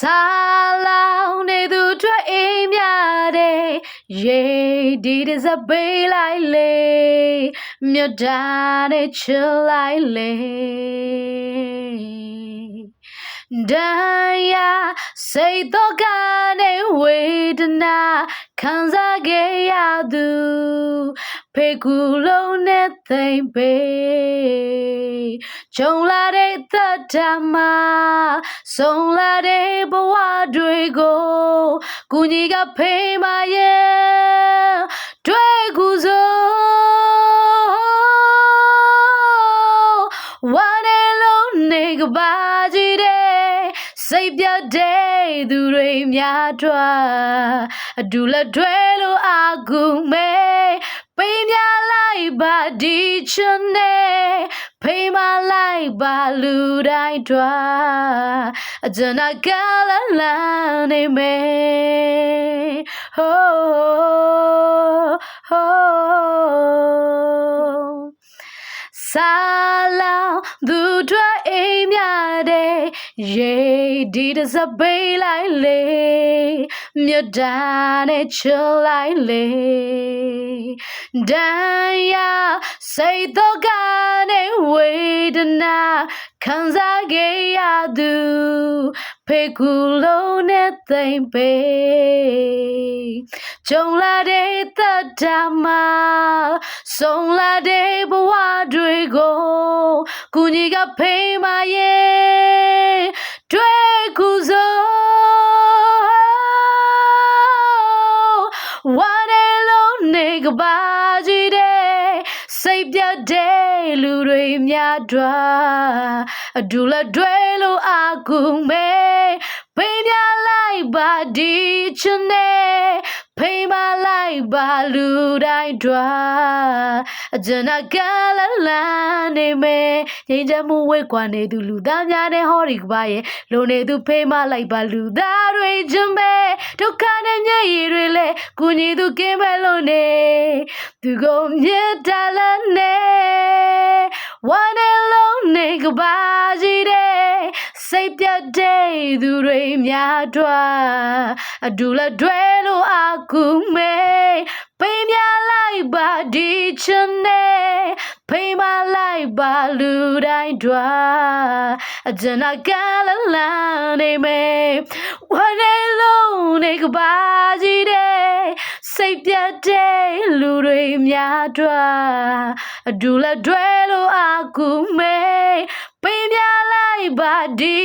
Salam ne du twa imya de ye di de za be lai le myo da ne chill lai le Daya say to ga ne vedana khansa ge ya du phe ku lo ne thain pe chong la de ta ma song la de bwa dwe go ku ni ga phe ma ye dwe ku so wane lo ne ga ba ji deစိတ်ပြတ်တဲ့သူတွေများတွာအတူလက်တွဲလို့အာကူမဲပေးမြလိုက်ပါဒီချွန်းနဲ့ဖိမလိုက်ပါလူတိုင်းတွာအကျဉ်းကလလန်းနေမဲဟိုးဟိုးSalam du twa imya de ye di de za be lai le myo da ne chill lai le Daya say to ga ne vedana khansa ge ya du phe ku lo ne thain pe chong la de ta ma song la de bwa dwe go ku ni ga phe ma ye dwe ku so wane lo ne ga ba ji de စိတ်ပြတ်တဲ့လူတွေများတွာအတူလက်တွဲလို့အာကူမဲပေးမြလိုက်ပါဒီချွန်းနဲ့ဖိမလိုက်ပါလူတိုင်းတွာအကျဉ်းကလလန်းနေမဲငြိမ်းချမ်းမှုဝေးကွာနေသူလူသားများနဲ့ဟောဒီကပါရဲ့လုံနေသူဖိမလိုက်ပါလူသားတွေချွန်းမဲဒုက္ခနဲ့မျက်ရည်တွေလဲကူညီသူကင်းမဲ့လို့နေသူကိုမြတ်တလည်းနေဝမ်းနဲ့လုံးနေကပါစီတဲ့စိတ်ပြတ်တဲ့သူတွေများတွာအတူလက်တွဲလို့အာကူမဲပေးမြလိုက်ပါဒီချင်နဲ့ဖိမလိုက်ပါလူတိုင်းတွာအကျဉ်းကလလန်းနေမဲဝမ်းနဲ့လုံးနေကပါစီတဲ့စိတ်ပြတ်တဲ့လူတွေများတွာအတူလက်တွဲလို့အာကူမဲပေးမြလိုက်ပါဒီ